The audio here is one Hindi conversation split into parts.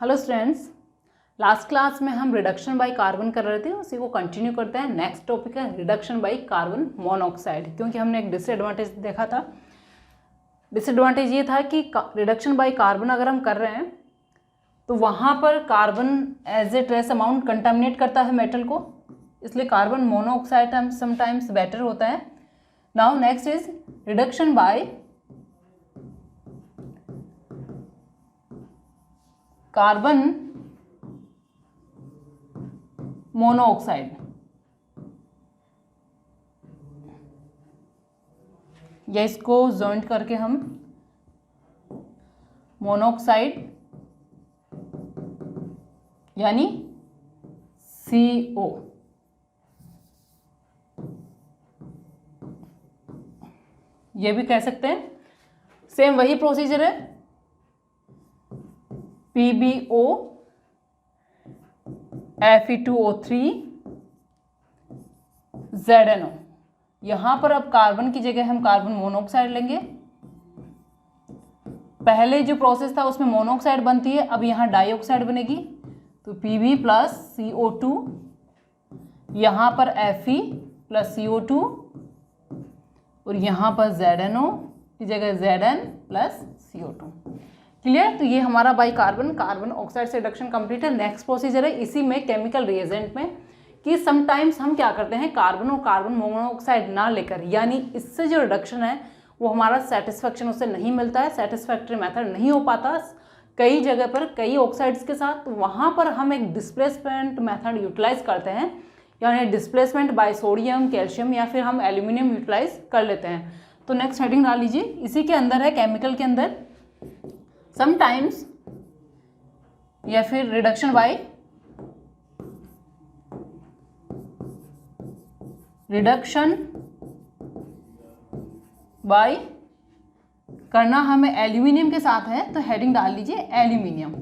हेलो स्टूडेंट्स, लास्ट क्लास में हम रिडक्शन बाय कार्बन कर रहे थे, उसी को कंटिन्यू करते हैं। नेक्स्ट टॉपिक है रिडक्शन बाय कार्बन मोनोऑक्साइड। क्योंकि हमने एक डिसएडवांटेज देखा था। डिसएडवांटेज ये था कि रिडक्शन बाय कार्बन अगर हम कर रहे हैं तो वहाँ पर carbon as a trace amount contaminate करता है मेटल को, इसलिए कार्बन मोनोऑक्साइड समटाइम्स बेटर होता है। Now next is reduction by carbon monoxide, या इसको जॉइंट करके हम मोनोऑक्साइड यानी CO, ये भी कह सकते हैं। सेम वही प्रोसीजर है, PbO Fe2O3 ZnO। यहां पर अब कार्बन की जगह हम कार्बन मोनोऑक्साइड लेंगे। पहले जो प्रोसेस था उसमें मोनोऑक्साइड बनती है, अब यहां डाइऑक्साइड बनेगी, तो Pb प्लस CO2, यहां पर Fe प्लस CO2 और यहां पर ZnO की जगह Zn प्लस CO2। क्लियर? तो ये हमारा बाई कार्बन ऑक्साइड से रिडक्शन कंप्लीट है। नेक्स्ट प्रोसीजर है इसी में केमिकल रिएजेंट में कि समटाइम्स हम क्या करते हैं, कार्बन और कार्बन मोनोऑक्साइड ना लेकर, यानी इससे जो रिडक्शन है वो हमारा सेटिस्फैक्शन उससे नहीं मिलता है, सेटिस्फैक्टरी मेथड नहीं हो पाता कई जगह पर कई ऑक्साइड्स के साथ। वहाँ पर हम एक डिस्प्लेसमेंट मेथड यूटिलाइज करते हैं, यानी डिस्प्लेसमेंट बाय सोडियम, कैल्शियम या फिर हम एल्यूमिनियम यूटिलाइज कर लेते हैं। तो नेक्स्ट हेडिंग डाल लीजिए, इसी के अंदर है केमिकल के अंदर समटाइम्स या फिर रिडक्शन बाय करना हमें एल्यूमिनियम के साथ है, तो हेडिंग डाल लीजिए aluminium.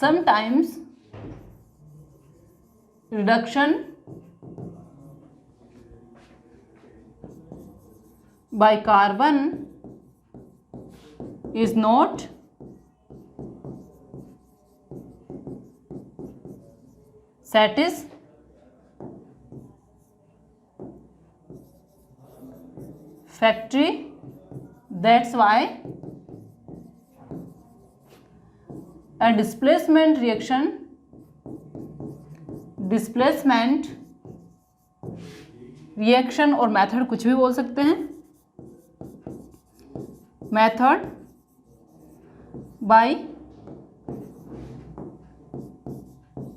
Sometimes reduction by carbon is not satisfactory. That's why a displacement reaction और मेथड कुछ भी बोल सकते हैं, मेथड बाय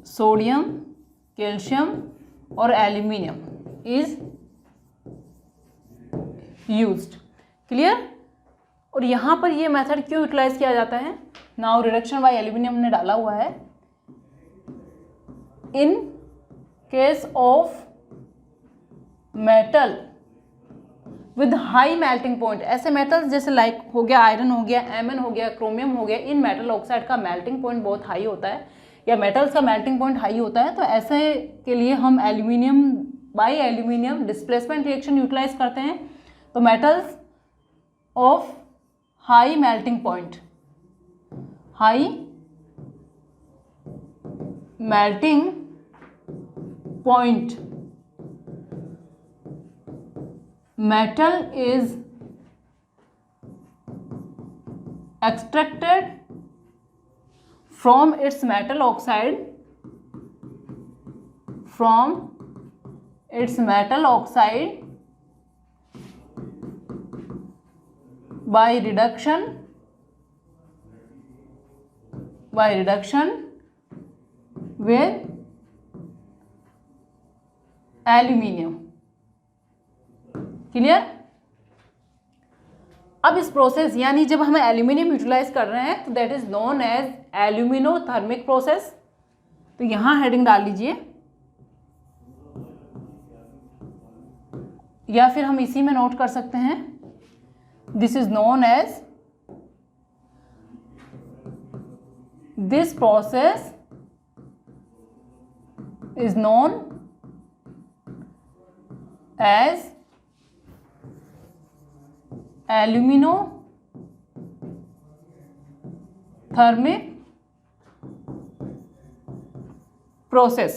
सोडियम, कैल्शियम और एल्यूमिनियम इज यूज्ड। क्लियर? और यहाँ पर ये मेथड क्यों यूटिलाइज किया जाता है? नाउ रिडक्शन बाय एल्यूमिनियम ने डाला हुआ है, in case of metal with high melting point. ऐसे मेटल्स जैसे लाइक हो गया आयरन, हो गया Mn, हो गया क्रोमियम, हो गया, इन मेटल ऑक्साइड का मेल्टिंग पॉइंट बहुत हाई होता है, या मेटल्स का मेल्टिंग पॉइंट हाई होता है, तो ऐसे के लिए हम aluminium by aluminium displacement reaction utilise करते हैं। तो metals of high melting point, high melting point metal is extracted from its metal oxide by reduction with aluminium। Clear? अब इस प्रोसेस यानी जब हम एल्यूमिनियम यूटिलाइज कर रहे हैं तो that is known as aluminothermic process. तो यहां हेडिंग डाल लीजिए, या फिर हम इसी में नोट कर सकते हैं, this is known as This process is known as alumino thermic process.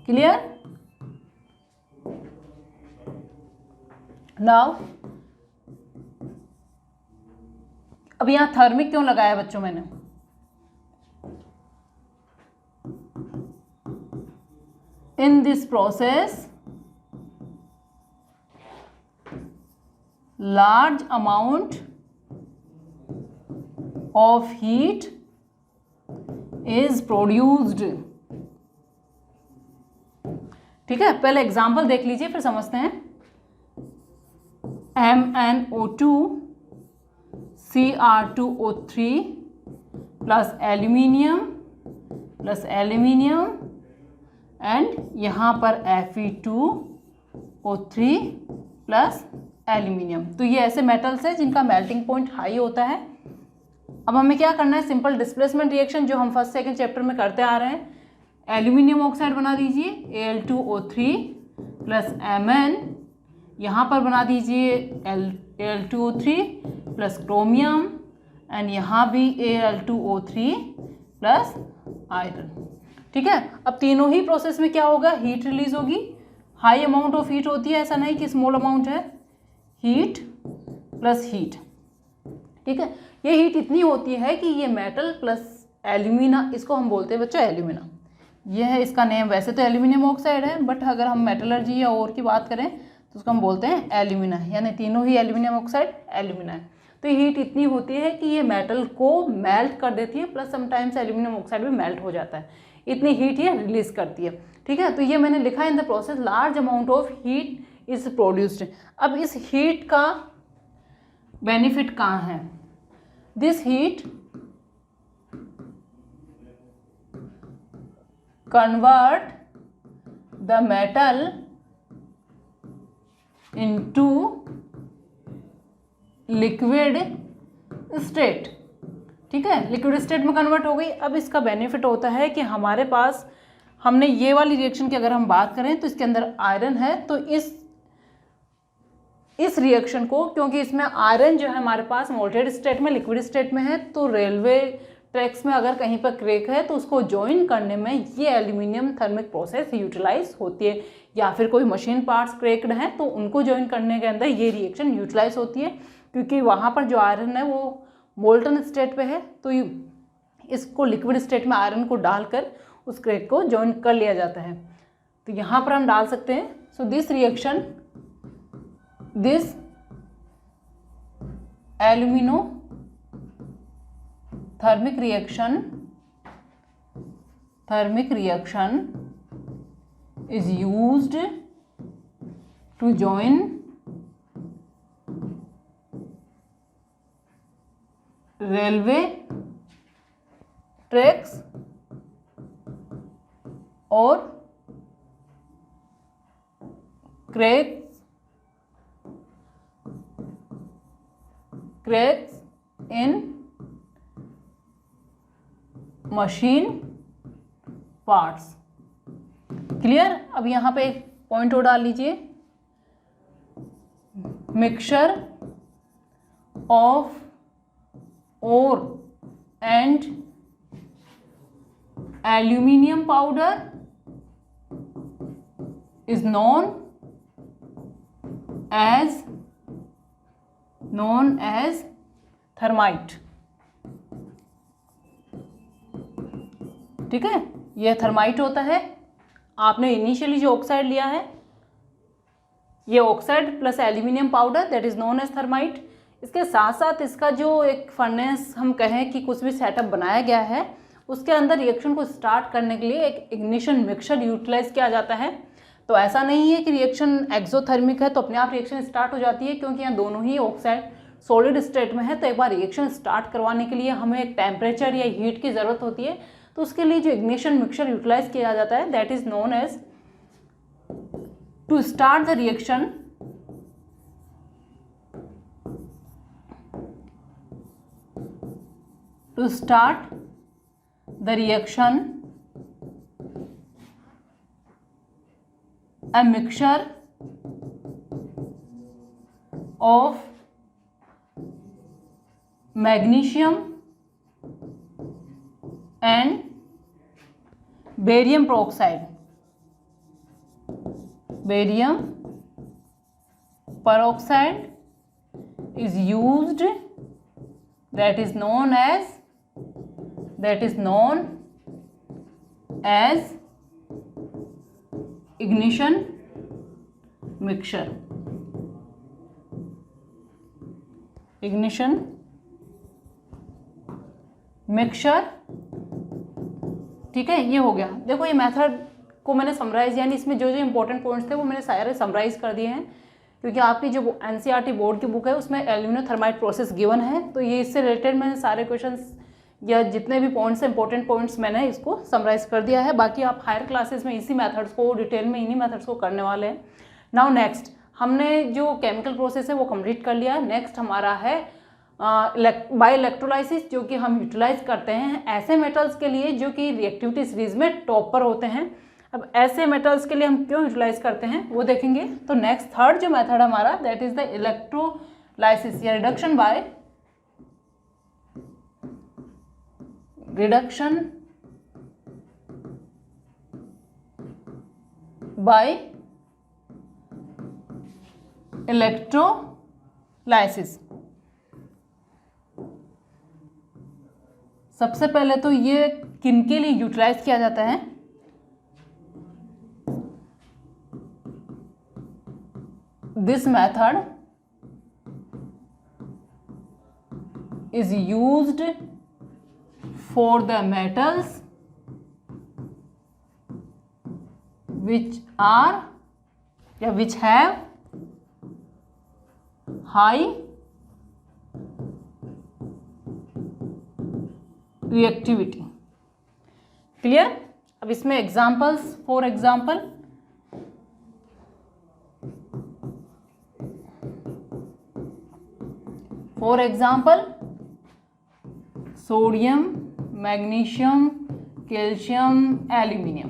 Clear? Now अब यहां थर्मिक क्यों लगाया बच्चों मैंने? In this process large amount of heat is produced। ठीक है, पहले एग्जांपल देख लीजिए फिर समझते हैं। MnO2 Cr2O3 plus aluminium and यहाँ पर Fe2O3 प्लस एल्यूमिनियम। तो ये ऐसे मेटल्स हैं जिनका मेल्टिंग पॉइंट हाई होता है। अब हमें क्या करना है, सिंपल डिस्प्लेसमेंट रिएक्शन जो हम फर्स्ट सेकंड चैप्टर में करते आ रहे हैं। एल्यूमिनियम ऑक्साइड बना दीजिए Al2O3 प्लस Mn, यहाँ पर बना दीजिए Al2O3 प्लस क्रोमियम एंड यहाँ भी Al2O3 प्लस आयरन। ठीक है, अब तीनों ही प्रोसेस में क्या होगा, हीट रिलीज होगी। हाई अमाउंट ऑफ हीट होती है, ऐसा नहीं कि स्मॉल अमाउंट है। हीट प्लस हीट, ठीक है। ये हीट इतनी होती है कि ये मेटल प्लस एल्यूमिना, इसको हम बोलते हैं बच्चों एल्यूमिना। ये है इसका नेम। वैसे तो एल्यूमिनियम ऑक्साइड है, बट अगर हम मेटलर्जी या और की बात करें तो उसको हम बोलते हैं एल्यूमिना, यानी तीनों ही एल्यूमिनियम ऑक्साइड एल्यूमिना है। तो ये हीट इतनी होती है कि ये मेटल को मेल्ट कर देती है, प्लस समटाइम्स एल्यूमिनियम ऑक्साइड भी मेल्ट हो जाता है। इतनी हीट ये रिलीज करती है। ठीक है, तो ये मैंने लिखा in the process large amount of heat is produced. अब इस हीट का बेनिफिट कहाँ है? This heat convert the metal into liquid state। ठीक है, लिक्विड स्टेट में कन्वर्ट हो गई। अब इसका बेनिफिट होता है कि हमारे पास, हमने ये वाली रिएक्शन की अगर हम बात करें तो इसके अंदर आयरन है, तो इस रिएक्शन को, क्योंकि इसमें आयरन जो है हमारे पास मोल्टेड स्टेट में, लिक्विड स्टेट में है, तो रेलवे ट्रैक्स में अगर कहीं पर क्रेक है तो उसको ज्वाइन करने में ये एल्यूमिनियम थर्मिक प्रोसेस यूटिलाइज होती है। या फिर कोई मशीन पार्ट्स क्रेक्ड हैं तो उनको ज्वाइन करने के अंदर ये रिएक्शन यूटिलाइज होती है, क्योंकि वहाँ पर जो आयरन है वो मोल्टन स्टेट पे है, तो इसको लिक्विड स्टेट में आयरन को डालकर उस क्रेक को ज्वाइन कर लिया जाता है। तो यहाँ पर हम डाल सकते हैं। So this reaction, this alumino thermic reaction is used to join railway tracks और cracks in machine parts. Clear? अब यहाँ पे एक पॉइंट और डाल लीजिए, mixture of ore and aluminium powder is known as thermite. ठीक है, यह थर्माइट होता है। आपने इनिशियली जो ऑक्साइड लिया है, ये oxide plus aluminium powder, that is known as thermite. इसके साथ साथ इसका जो एक फर्नेस, हम कहें कि कुछ भी सेटअप बनाया गया है, उसके अंदर रिएक्शन को स्टार्ट करने के लिए एक इग्निशन मिक्सचर यूटिलाइज किया जाता है। तो ऐसा नहीं है कि रिएक्शन एक्सोथर्मिक है तो अपने आप रिएक्शन स्टार्ट हो जाती है, क्योंकि यहाँ दोनों ही ऑक्साइड सॉलिड स्टेट में है। तो एक बार रिएक्शन स्टार्ट करवाने के लिए हमें एक टेम्परेचर या हीट की ज़रूरत होती है, तो उसके लिए जो इग्निशन मिक्सचर यूटिलाइज किया जाता है, that is known as to start the reaction. To start the reaction, a mixture of magnesium and barium peroxide. Barium peroxide is used, that is known as ignition mixture. Ignition mixture, ठीक है। ये हो गया। देखो ये मेथड को मैंने समराइज, यानी इसमें जो जो इंपॉर्टेंट पॉइंट्स थे वो मैंने सारे समराइज कर दिए हैं, क्योंकि आपकी जो एनसीईआरटी बोर्ड की बुक है उसमें एल्यूमिनोथर्माइट प्रोसेस गिवन है, तो ये इससे रिलेटेड मैंने सारे क्वेश्चंस या जितने भी पॉइंट्स इंपॉर्टेंट पॉइंट्स मैंने इसको समराइज कर दिया है। बाकी आप हायर क्लासेस में इसी मेथड्स को डिटेल में इन्हीं मेथड्स को करने वाले हैं। नाउ नेक्स्ट, हमने जो केमिकल प्रोसेस है वो कंप्लीट कर लिया। नेक्स्ट हमारा है बाय इलेक्ट्रोलाइसिस, जो कि हम यूटिलाइज करते हैं ऐसे मेटल्स के लिए जो कि रिएक्टिविटी सीरीज में टॉप पर होते हैं। अब ऐसे मेटल्स के लिए हम क्यों यूटिलाइज करते हैं वो देखेंगे। तो नेक्स्ट थर्ड जो मेथड हमारा, दैट इज द इलेक्ट्रोलाइसिस या रिडक्शन बाय इलेक्ट्रोलाइसिस। सबसे पहले तो ये किनके लिए यूटिलाइज किया जाता है, this method is used for the metals which have high reactivity. Clear. अब इसमें examples, for example sodium, magnesium, calcium, aluminium,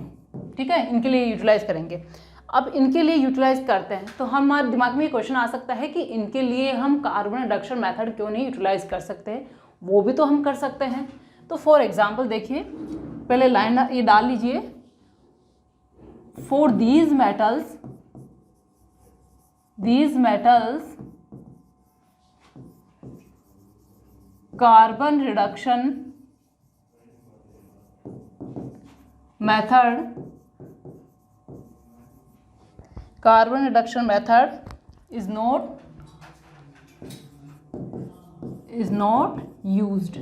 ठीक है, इनके लिए यूटिलाइज करेंगे। अब इनके लिए यूटिलाइज करते हैं तो हमारे दिमाग में ये क्वेश्चन आ सकता है कि इनके लिए हम कार्बन रिडक्शन मेथड क्यों नहीं यूटिलाइज कर सकते हैं, वो भी तो हम कर सकते हैं। तो फॉर एग्जाम्पल देखिए, पहले लाइन ये डाल लीजिए, for these metals carbon reduction method is not used,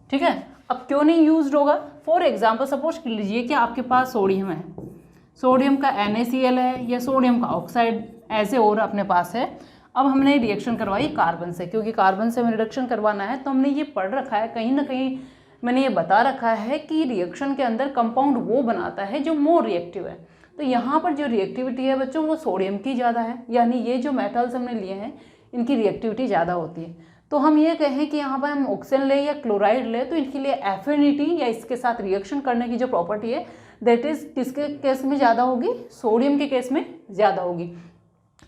ठीक है। अब क्यों नहीं यूज्ड होगा, फॉर एग्जाम्पल सपोज कर लीजिए कि आपके पास सोडियम है, सोडियम का NaCl है या सोडियम का ऑक्साइड ऐसे और अपने पास है। अब हमने रिएक्शन करवाई कार्बन से, क्योंकि कार्बन से हमें रिडक्शन करवाना है, तो हमने ये पढ़ रखा है कहीं ना कहीं, मैंने ये बता रखा है कि रिएक्शन के अंदर कंपाउंड वो बनाता है जो मोर रिएक्टिव है। तो यहाँ पर जो रिएक्टिविटी है बच्चों वो सोडियम की ज़्यादा है, यानी ये जो मेटल्स हमने लिए हैं इनकी रिएक्टिविटी ज़्यादा होती है। तो हम ये कहें कि यहाँ पर हम ऑक्सीजन ले या क्लोराइड ले, तो इनके लिए एफिनिटी या इसके साथ रिएक्शन करने की जो प्रॉपर्टी है दैट इज किसके केस में ज़्यादा होगी, सोडियम के केस में ज़्यादा होगी।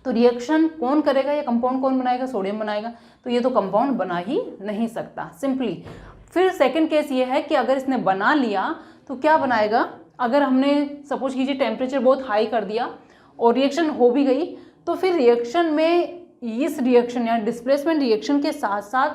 तो रिएक्शन कौन करेगा या कंपाउंड कौन बनाएगा, सोडियम बनाएगा, तो ये तो कंपाउंड बना ही नहीं सकता सिंपली। फिर सेकंड केस ये है कि अगर इसने बना लिया तो क्या बनाएगा, अगर हमने सपोज कीजिए टेम्परेचर बहुत हाई कर दिया और रिएक्शन हो भी गई, तो फिर रिएक्शन में इस रिएक्शन या डिस्प्लेसमेंट रिएक्शन के साथ साथ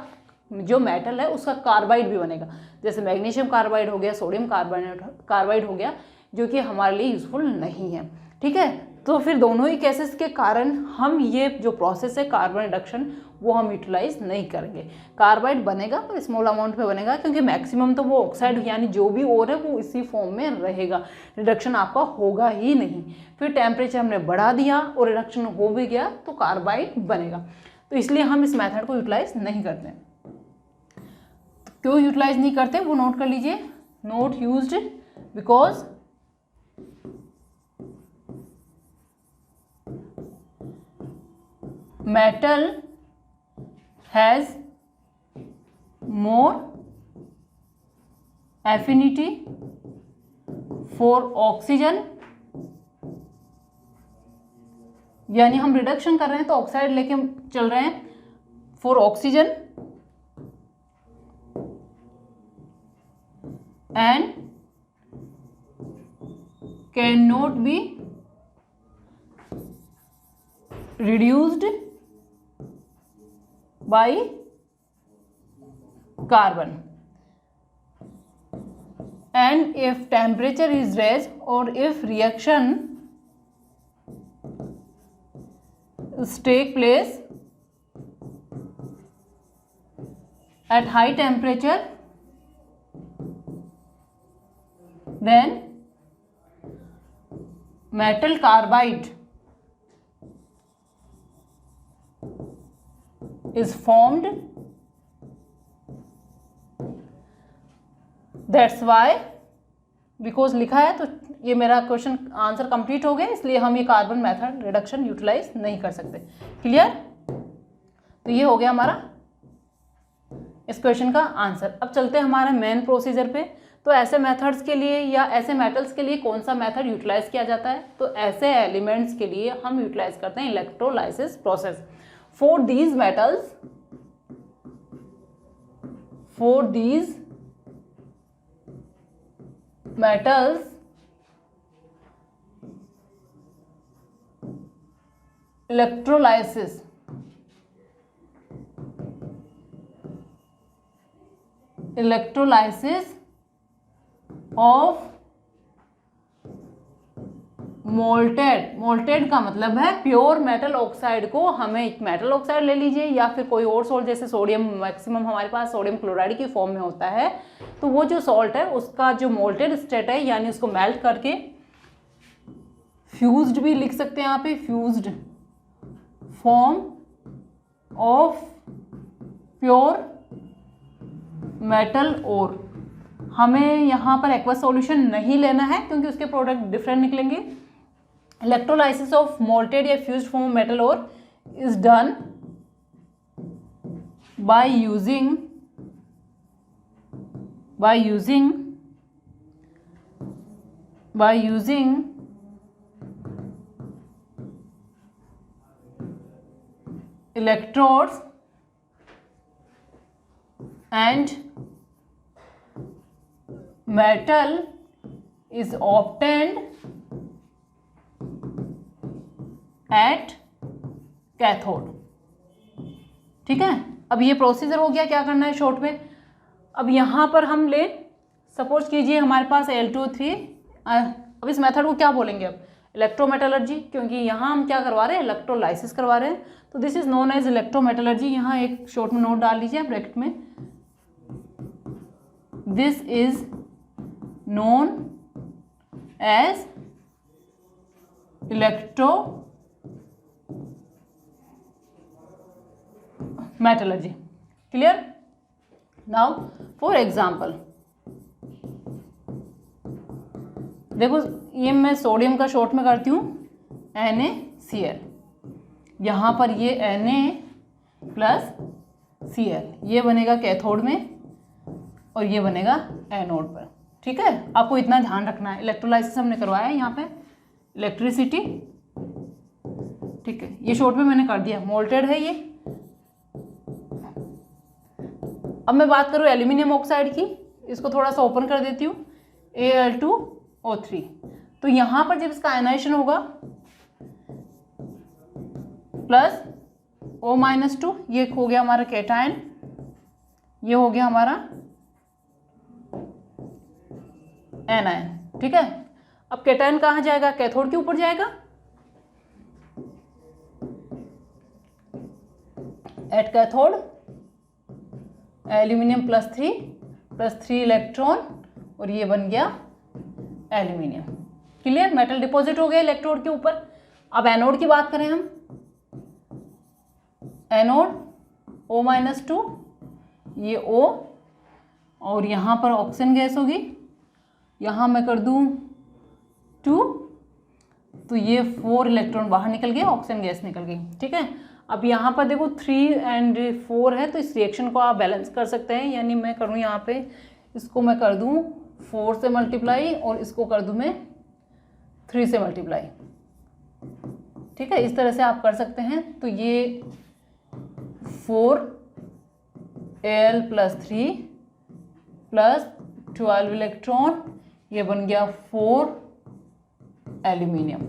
जो मेटल है उसका कार्बाइड भी बनेगा, जैसे मैग्नीशियम कार्बाइड हो गया, सोडियम कार्बाइड हो गया, जो कि हमारे लिए यूजफुल नहीं है, ठीक है। तो फिर दोनों ही केसेस के कारण हम ये जो प्रोसेस है कार्बन रिडक्शन वो हम यूटिलाइज नहीं करेंगे। कार्बाइड बनेगा पर स्मॉल अमाउंट में बनेगा, क्योंकि मैक्सिमम तो वो ऑक्साइड यानी जो भी और है वो इसी फॉर्म में रहेगा, रिडक्शन आपका होगा ही नहीं। फिर टेम्परेचर हमने बढ़ा दिया और रिडक्शन हो भी गया तो कार्बाइड बनेगा, तो इसलिए हम इस मेथड को यूटिलाइज नहीं करते। क्यों यूटिलाइज नहीं करते वो नोट कर लीजिए, not used because metal has more affinity for oxygen यानी हम रिडक्शन कर रहे हैं तो ऑक्साइड लेके चल रहे हैं for oxygen and can not be reduced by carbon, and if temperature is raised or if reaction take place at high temperature, then metal carbide is formed. That's why, because लिखा है तो ये मेरा क्वेश्चन आंसर कंप्लीट हो गया, इसलिए हम ये कार्बन मेथड रिडक्शन यूटिलाइज नहीं कर सकते। क्लियर? तो ये हो गया हमारा इस क्वेश्चन का आंसर। अब चलते हैं हमारे मेन प्रोसीजर पे। तो ऐसे मेथड्स के लिए या ऐसे मेटल्स के लिए कौन सा मेथड यूटिलाइज किया जाता है? तो ऐसे एलिमेंट्स के लिए हम यूटिलाइज करते हैं electrolysis process. For these metals, electrolysis of molted का मतलब है प्योर मेटल ऑक्साइड को, हमें एक मेटल ऑक्साइड ले लीजिए या फिर कोई और सॉल्ट, जैसे सोडियम मैक्सिमम हमारे पास सोडियम क्लोराइड की फॉर्म में होता है, तो वो जो सॉल्ट है उसका जो मोल्टेड स्टेट है यानी उसको मेल्ट करके फ्यूज्ड भी लिख सकते हैं यहाँ पे, fused form of pure metal ore. हमें यहाँ पर एक्वस सॉल्यूशन नहीं लेना है क्योंकि उसके प्रोडक्ट डिफरेंट निकलेंगे। इलेक्ट्रोलाइसिस ऑफ मोल्टेड या fused form of metal ore is done by using electrodes and metal is obtained at cathode. ठीक है, अब ये प्रोसीजर हो गया। क्या करना है शॉर्ट में? अब यहाँ पर हम ले सपोज कीजिए हमारे पास Al2O3। अब इस मेथड को क्या बोलेंगे? अब इलेक्ट्रोमेटलर्जी, क्योंकि यहाँ हम क्या करवा रहे हैं? इलेक्ट्रोलाइसिस करवा रहे हैं। तो this is known as electrometallurgy. यहाँ एक शॉर्ट में नोट डाल लीजिए ब्रैकेट में, this is known as electrometallurgy. Clear? Now for example, देखो ये मैं सोडियम का शॉर्ट में करती हूँ NaCl, यहाँ पर ये Na+Cl, ये बनेगा कैथोड में और ये बनेगा एनोड पर। ठीक है, आपको इतना ध्यान रखना है। इलेक्ट्रोलाइसिस हमने करवाया है यहाँ पे, इलेक्ट्रिसिटी। ठीक है, ये शॉर्ट में मैंने कर दिया, मोल्टेड है ये। अब मैं बात करूँ एल्यूमिनियम ऑक्साइड की, इसको थोड़ा सा ओपन कर देती हूँ, Al2O3। तो यहाँ पर जब इसका आयनाइजेशन होगा +O-2, ये हो गया हमारा कैटायन, ये हो गया हमारा एनायन। ठीक है, अब कैटायन कहाँ जाएगा? कैथोड के ऊपर जाएगा। एट कैथोड एल्यूमिनियम +3 इलेक्ट्रॉन और ये बन गया एल्यूमिनियम। क्लियर? मेटल डिपॉजिट हो गया इलेक्ट्रोड के ऊपर। अब एनोड की बात करें हम, एनोड O-2, ये O और यहाँ पर ऑक्सीजन गैस होगी, यहाँ मैं कर दूँ 2, तो ये 4 इलेक्ट्रॉन बाहर निकल गए, ऑक्सीजन गैस निकल गई। ठीक है, अब यहाँ पर देखो 3 और 4 है, तो इस रिएक्शन को आप बैलेंस कर सकते हैं। यानी मैं करूँ यहाँ पे, इसको मैं कर दूँ 4 से मल्टीप्लाई और इसको कर दूँ मैं 3 से मल्टीप्लाई। ठीक है, इस तरह से आप कर सकते हैं। तो ये 4Al + 3 + 12 इलेक्ट्रॉन, ये बन गया 4 एल्यूमिनियम।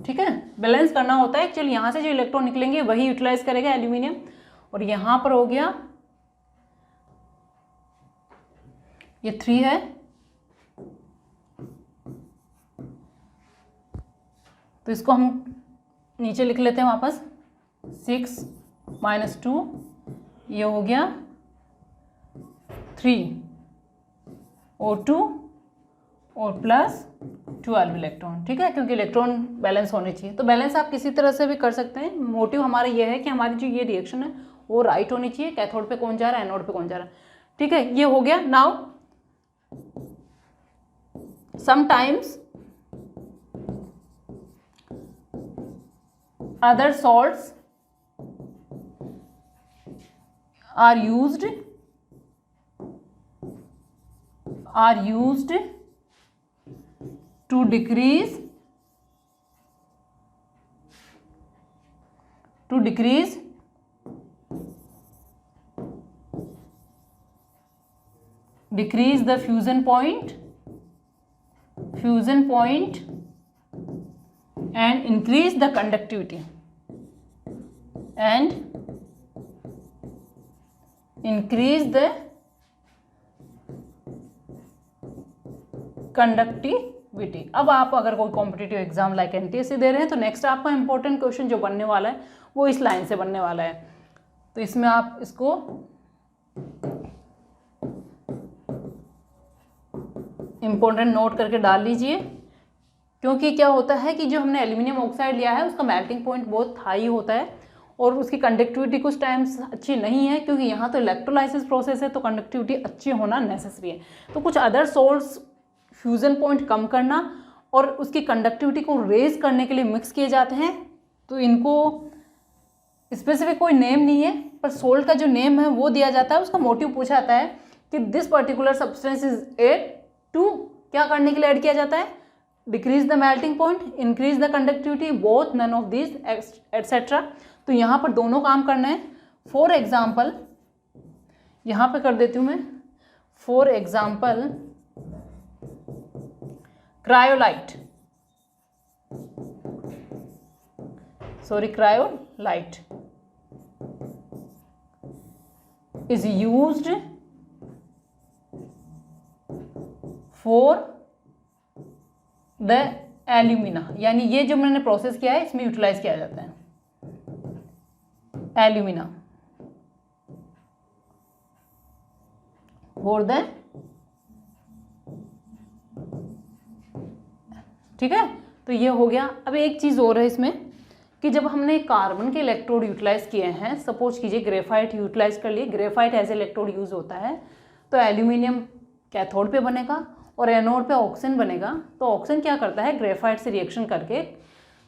ठीक है, बैलेंस करना होता है एक्चुअली, यहाँ से जो इलेक्ट्रॉन निकलेंगे वही यूटिलाइज करेगा एल्यूमिनियम। और यहाँ पर हो गया ये 3 है, तो इसको हम नीचे लिख लेते हैं वापस। 6 - 2, ये हो गया 3O2 और +12 इलेक्ट्रॉन। ठीक है, क्योंकि इलेक्ट्रॉन बैलेंस होने चाहिए। तो बैलेंस आप किसी तरह से भी कर सकते हैं। मोटिव हमारा ये है कि हमारी जो ये रिएक्शन है वो राइट होनी चाहिए, कैथोड पे कौन जा रहा है, एनोड पे कौन जा रहा है। ठीक है, ये हो गया। Now sometimes other salts are used to decrease the fusion point and increase the conductivity अब आप अगर कोई कॉम्पिटिटिव एग्जाम लाइक NTSC दे रहे हैं तो नेक्स्ट आपका इंपॉर्टेंट क्वेश्चन जो बनने वाला है वो इस लाइन से बनने वाला है। तो इसमें आप इसको इंपॉर्टेंट नोट करके डाल लीजिए, क्योंकि क्या होता है कि जो हमने एल्यूमिनियम ऑक्साइड लिया है उसका मेल्टिंग पॉइंट बहुत हाई होता है और उसकी कंडक्टिविटी कुछ टाइम्स अच्छी नहीं है, क्योंकि यहाँ तो इलेक्ट्रोलाइसिस प्रोसेस है, तो कंडक्टिविटी अच्छी होना नेसेसरी है। तो कुछ अदर सोर्स फ्यूज़न पॉइंट कम करना और उसकी कंडक्टिविटी को रेज करने के लिए मिक्स किए जाते हैं। तो इनको स्पेसिफिक कोई नेम नहीं है, पर सोल्ट का जो नेम है वो दिया जाता है। उसका मोटिव पूछा जाता है कि this particular substance is add to, क्या करने के लिए ऐड किया जाता है, decrease the melting point, increase the conductivity, both, none of this, etcetera. तो यहाँ पर दोनों काम करना है। फॉर एग्जाम्पल यहाँ पे कर देती हूँ मैं, for example cryolite, cryolite is used for the alumina, यानी ये जो मैंने प्रोसेस किया है इसमें यूटिलाइज किया जाता है एल्यूमिना फॉर द, ठीक है। तो ये हो गया। अब एक चीज़ और है इसमें कि जब हमने कार्बन के इलेक्ट्रोड यूटिलाइज किए हैं, सपोज कीजिए ग्रेफाइट यूटिलाइज कर लिए, ग्रेफाइट एज इलेक्ट्रोड यूज होता है, तो एल्यूमिनियम कैथोड पे बनेगा और एनोड पे ऑक्सीजन बनेगा। तो ऑक्सीजन क्या करता है, ग्रेफाइट से रिएक्शन करके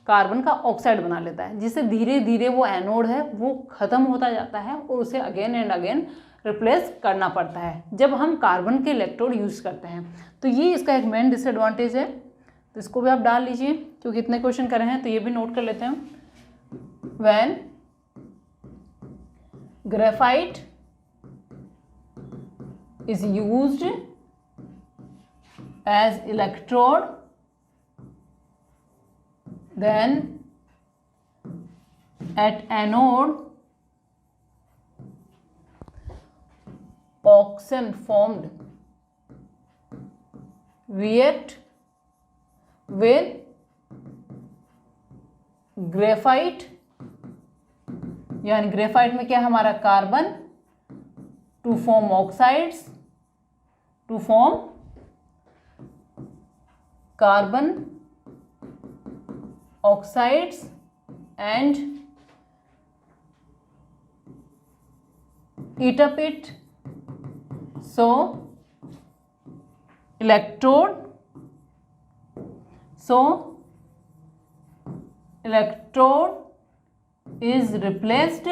कार्बन का ऑक्साइड बना लेता है, जिससे धीरे धीरे वो एनोड है वो ख़त्म होता जाता है और उसे अगेन एंड अगेन रिप्लेस करना पड़ता है जब हम कार्बन के इलेक्ट्रोड यूज़ करते हैं। तो ये इसका एक मेन डिसएडवांटेज है। तो इसको भी आप डाल लीजिए, क्योंकि इतने क्वेश्चन करे हैं तो ये भी नोट कर लेते हैं। When graphite is used as electrode, then at anode oxygen formed react with graphite, यानी ग्रेफाइट में क्या है हमारा carbon, to form oxides, to form carbon oxides and eat up it. So electrode is replaced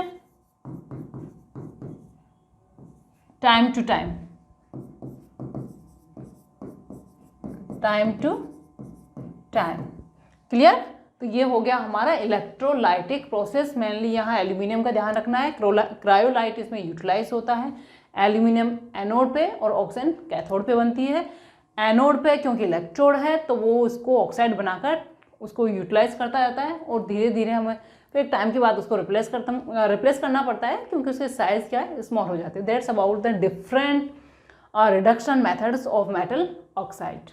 time to time clear। तो ये हो गया हमारा इलेक्ट्रोलाइटिक प्रोसेस। मेनली यहाँ एल्यूमिनियम का ध्यान रखना है। क्रायोलाइट इसमें यूटिलाइज होता है। एल्यूमिनियम एनोड पे और ऑक्सीजन कैथोड पे बनती है। एनोड पे क्योंकि इलेक्ट्रोड है तो वो उसको ऑक्साइड बनाकर उसको यूटिलाइज करता जाता है और धीरे धीरे हमें फिर एक टाइम के बाद उसको रिप्लेस करना पड़ता है क्योंकि उसके साइज क्या है, स्मॉल हो जाते हैं। That's about the different reduction methods of metal oxide.